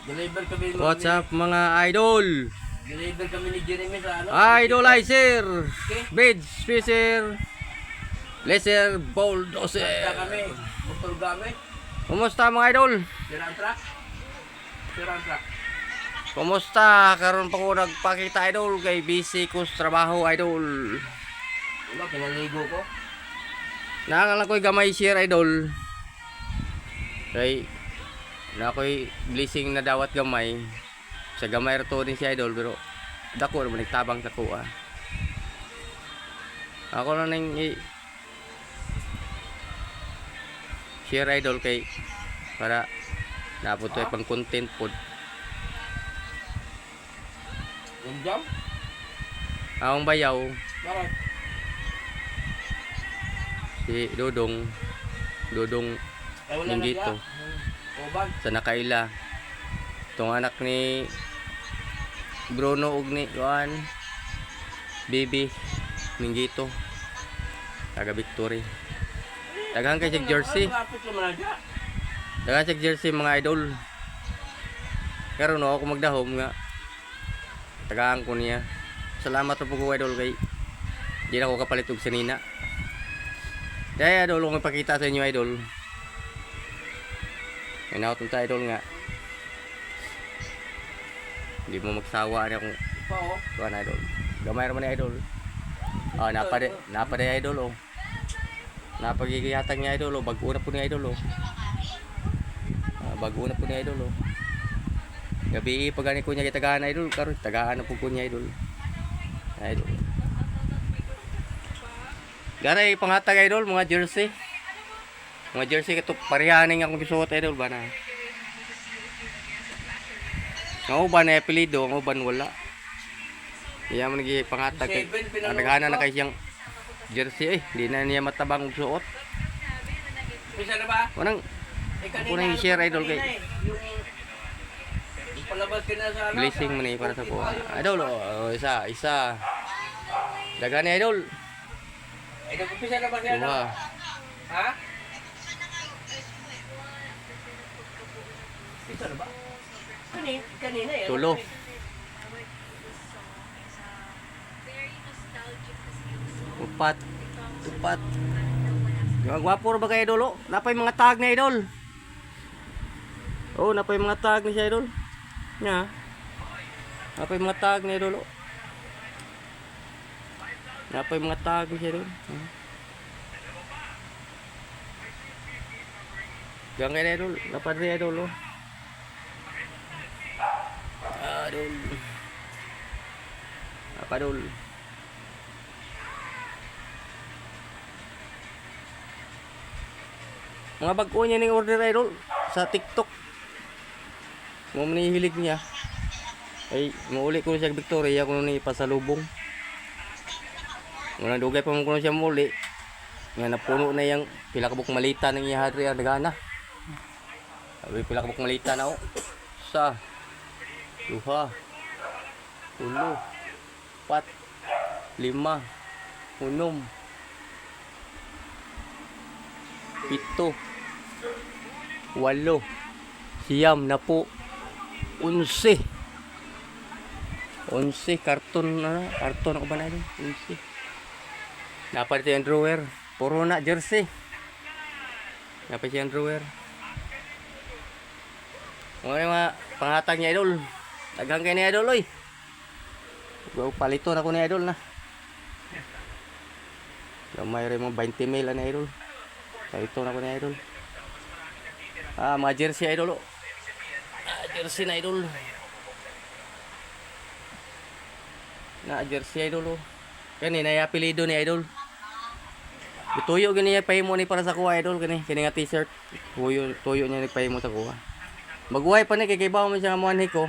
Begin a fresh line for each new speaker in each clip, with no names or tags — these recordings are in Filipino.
Deliver kami ng
What's up mga idol?
Deliver kami ni Jeremy sa ano?
Idolizer,
Okay.
Bed Spacer, Laser Bulldozer.
Basta kami. Motor gamit.
Kumusta mga idol?
Sira ang truck. Sira ang truck.
Kumusta? Karon pa ko nagpakita idol kay busy ko sa trabaho idol.
Wala, pinaligo ko.
Nakakala ko'y gamay share idol. Kay na ako'y blessing na dawat gamay. Sa gamay rato din si idol pero dako naman nagtabang sa kuha. Ako na nang share idol kay para napod to pang content pod.
Yung jam?
Akong bayaw
Bakit?
si Dodong
Ay, wala
yung
na
dito
siya. Uban.
sa nakaila. Itong anak ni Bruno ug ni Juan Bibi Minggito taga Victory. Daghang kay jersey.
Malapit naman na siya.
Daghang kay jersey mga idol. Karon no ako magdahom nga tagaan ko niya. Salamat po ko idol kay di na ako kapalit og sanina. Kaya idol ko ipakita sa inyo idol. Inaot ta idol nga. Hindi mo magsawa na kung
Pa oh.
kuan idol. Gamay ra man ni idol. Oh, napade idol oh. Napagigiyatan niya idol oh, bago na po ni idol oh. Bago na po ni idol oh. Gabi pagani ko niya gitagaan idol karon tagaan na po ko niya idol. Idol. Garay panghatag idol mga jersey. Mga jersey kato parehaning akong gisuot idol ba na. Ang uban na apelido, ang uban wala. Iya man gi panghatag kay nagana na kay siyang jersey eh, di na niya matabang og suot.
Pisa na ba?
Unang
Eh, kanina,
unang i-share idol kay
Yung palabas ka na sa ano?
blessing man para sa ko. Idol oh, isa. Dagani idol.
Eh, nagpisa na ba siya?
Duha.
Ha? Pisa na ba? Kanina yan.
Tulo. Upat. Yung gwapo ra ba kay idol? Oh? Napay mga tag na idol. Oh, napay mga tag ni siya idol. Nya. Napay mga tag ni idol. Oh. Napay mga tag ni siya idol. Gang kay idol, napad ri idol. Oh. Idol. Apadol. Mga bag-o niya ning order idol sa TikTok. Mo manihilig niya. Ay, mauli ko siya Victoria kuno ni pasalubong. Muna dugay pa mo kuno siya muli. Nga napuno na yang pila ka buk malita ng iya hadri ang dagana. Sabi pila ka buk malita na oh. Sa duha, tulo, pat, lima, unom, pito, walo, siyam na po, 11 karton ako ba na yun? 11 dapat yung drawer puro na jersey dapat yung drawer mga panghatag niya idol daghang kay ni idol oy palito na ko ni idol na gamay rin mo 20 mil na idol palito na ko ni idol mga jersey idol oh. Jersey na idol na jersey idol oh. Kanina yung apelido ni idol tuyo gani niya pahimo ni para sa kuha idol kani nga t-shirt tuyo niya nagpahimo sa kuha maguhay pa ni kay kibaw mo siya nga muanhi ko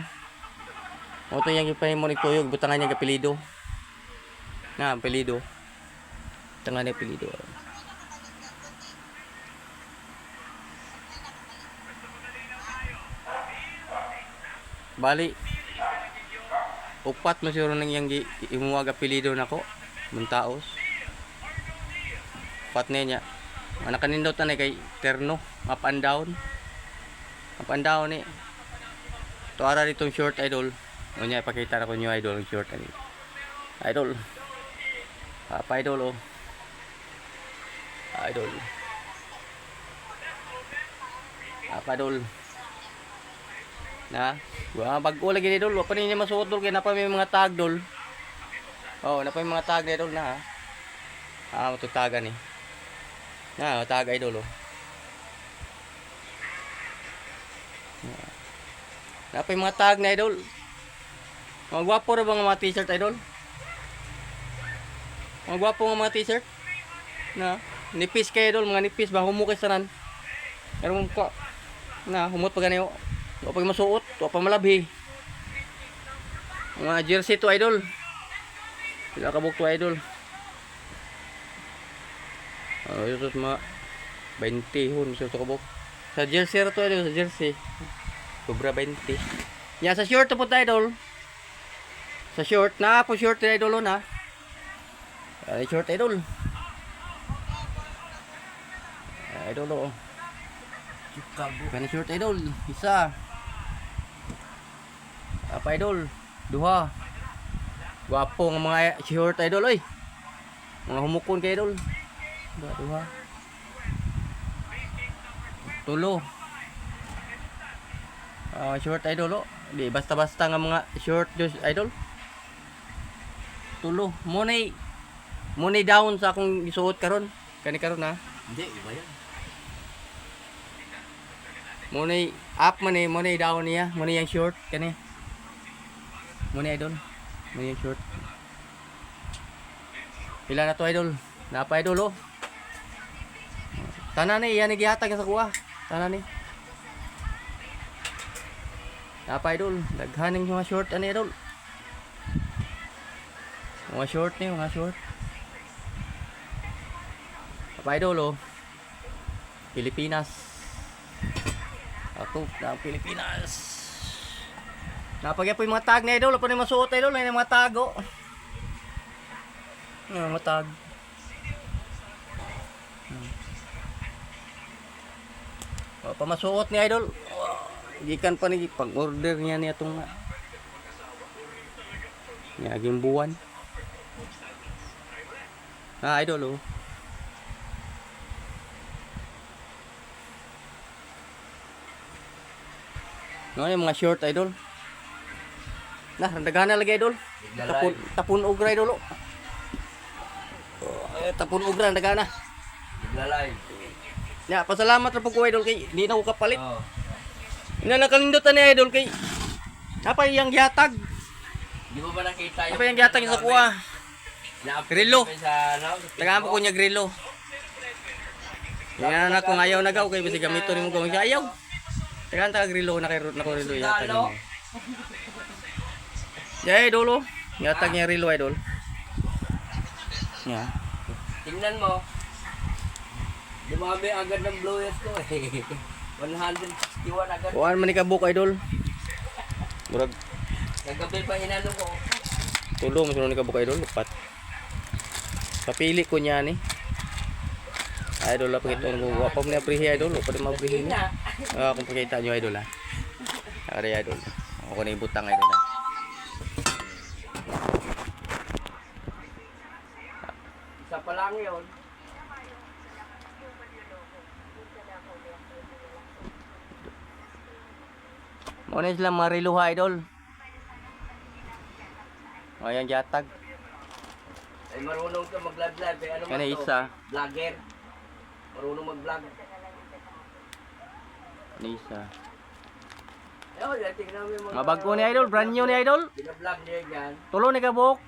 o to yung ipahimo ni tuyo butangan niya apelido na apelido tangan ni apelido bali upat mo siguro nang yung imuwag apelido nako Muntaos pat niya anak kanindot na kay terno up and down eh To ara ditong short idol. Unya ipakita na ko nyo idol ang short ani. Idol. Apa idol oh. Idol. Apa idol. Na, wa bag-o lagi ni dol, wa pa niya masuot dol kay napa may mga tag dol. Oh, napa may mga tag ni dol na. Matutagan ni. Na, tag idol oh. Napa yung mga tag na idol. Mga gwapo ra ba nga mga t-shirt idol? Mga gwapo nga mga t-shirt. Na, nipis kay idol, mga nipis ba humukay sanan. Pero ko na humot pa ganiyo. Wa pa masuot, wa pa malabhi. Mga jersey to idol. Sila kabuk to idol. Ito mga 20 hun so to kabuk. Sa jersey ra to idol, sa jersey. Sobra 20. Ya sa short to po idol. Sa short na po short idol na. Ay short idol. Idol oh. Kana short idol, isa. Apa idol? Duha. Gwapo nga mga short idol oy. Mga humukon kay idol. Duha. Tulo. Short idol oh. Di basta-basta nga mga short idol. Tulo. Money down sa akong gisuot karon. Kani karon ha.
Hindi, iba yan.
Money up money down niya. Money yang short kani. Money idol. Money yang short. Pila na to idol? Napa idol oh. Tanan ni yan gihatag sa kuha. Tanan ni. Napa idol? Daghaning mga short ani idol. Mga short ni, mga short. Apa idol oh. Pilipinas. Ako na Pilipinas. Napagya po yung mga tag na idol, apa na yung masuot idol, na yung mga tago. Yung mga tag. Pamasuot ni idol. Gikan pa ni pag-order niya niya itong naging buwan. Idol oh. No, yung mga short idol. Nah, dagana lagi idol. Tapon ugra idol. Tapon ugra dagana.
Naglalay.
Ya, pasalamat ra po ko idol kay di na ko kapalit.
Oh.
Ina nakalindutan ni idol kay apa yang gihatag?
Di mo ba nakita yung...
Apa yang gihatag sa kuha? Grillo.
Sa
Tagaan po ko niya grillo. Yan na ko ayaw nagaw kay bisig gamito nimo gawin siya ayaw. Tagaan ta grillo na kay na ko grillo yatag niya. Jay idol. Yatag niya grillo idol. Ya.
Tingnan mo. Dumami agad ng blowers ko eh. 161 agad.
Kuan man ni kabuk idol. Murag
Kagabi pa inano ko.
tulo mo ni kabuk idol upat. Kapili ko niya ni. Idol la pakita mo wa pa man prihi idol, pa di mabrihi ni. Kung pakita nyo idol ha. Ari idol. Ako na ibutang idol ha.
Isa pa lang yun.
Muna sila mga riluha idol. Ayan jatag.
Ay marunong ka mag-vlog-vlog. Ano
Yan
man to?
isa.
Vlogger. Marunong mag-vlog.
Nisa.
Ayun, tingnan mo yung mga...
Mabago ni idol, brand new ni idol.
Binablog niya dyan.
Tulo ni kabuk.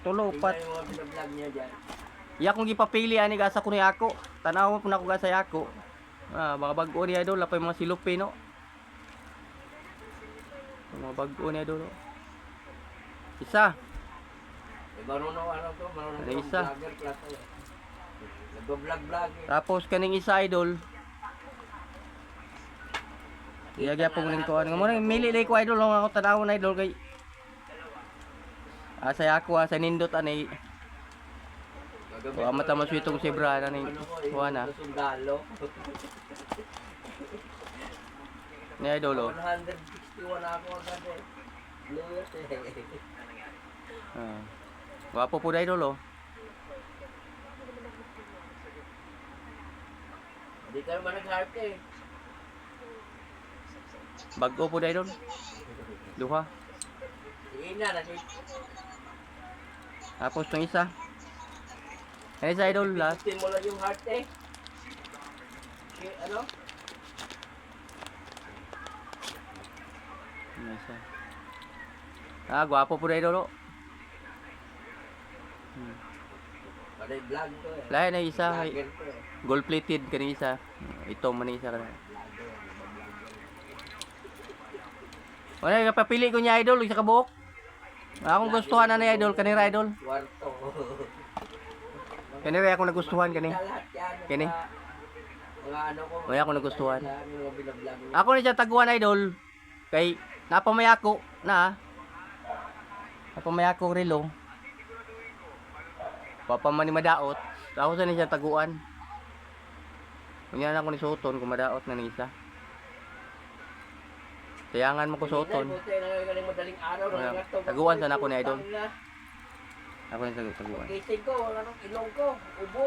Tulo upat.
Tingnan yung mga binablog niya dyan.
Iya kong gipapili ani gasa ko ni ako. Tanaw mo na ko gasa ako. Mga bago ni idol, lapay mga silupi no. Mga bago ni idol. Isa.
Marunong ano to, marunong
Ano
to
isa?
vlogger class. Nag-vlog eh.
Tapos kaning isa idol. Iya po ning ko ano mo nang mili lay ko idol lang ako tanaw na idol kay saya ako sa nindot ani. Wa mata maswitong si bra na ning kuana.
Sundalo.
Ni idol oh.
160 Iwan ako agad eh. Lewis eh.
Gwapo po idol oh.
Hindi ka naman nag-heart eh.
Bago po idol. Duha.
Sige na,
Tapos yung isa. Ano isa idol last?
Pinutin mo lang yung heart eh. Ano?
Ano isa? Gwapo po idol oh.
Panay vlog to eh.
Lahat na isa.
Vlogger to eh.
Gold plated kani isa. Ito man isa kana. Wala ka papili ko niya idol isa ka buhok. Akong gustuhan na ni idol kanira idol.
Kwarto.
Kanira ako nagustuhan kani.
Lahat yan.
Kini.
Mga ano ko.
Wala ako nagustuhan.
Mga binablog mo.
Ako na siya taguan idol. Kay napamaya ko na. Napamaya ko relo. Papa man ni madaot. Ako sa ni siya taguan. Kunya na ako ni suton kung madaot na ni isa. Tayangan mo ko suton.
Madaling araw
Wala.
na nga.
Taguan sana ako ni idol. Ako ni taguan.
Gising ko, anong ilong ko, ubo.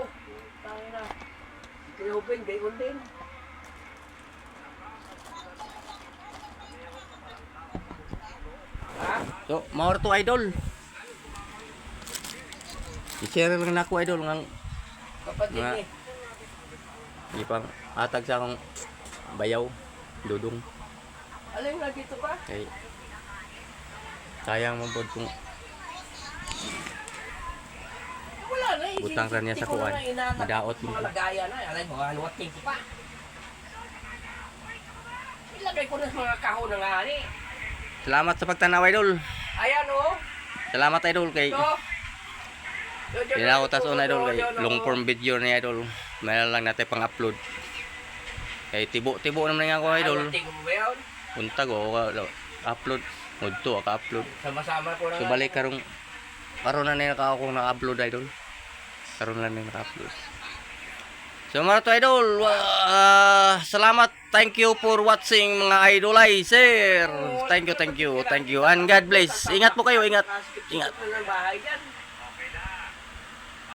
Tangin na. Si Hubin, gayon din. Ha?
So, maor to idol. I-share lang na ako idol ng
Kapatid
Nga.
eh.
ipang atag sa akong bayaw, dudong.
Alam mo na dito pa?
Kay sayang mo pod kung
Wala na eh.
Utang ra niya sa kuwan. Madaot mo.
Mga lagayan na. Alam mo, haluwating ko pa. Ilagay ko na sa mga kahon na nga ni.
salamat sa pagtanaw idol.
Ayan o.
Salamat idol kay
Ito.
Pinako tas on idol kay long form video ni idol. Mayroon lang natin pang upload. Kay tibo naman nga ako idol.
Haluwating mo ba yun?
Untag o upload. Mudto ka upload.
Sama-sama ko na.
So balik karon na naka ako na-upload idol. Karon lang na naka-upload. So mga to idol, salamat. Thank you for watching mga idolizer. Thank you. And God bless. Ingat po kayo, ingat. Ingat.
Bahay dyan.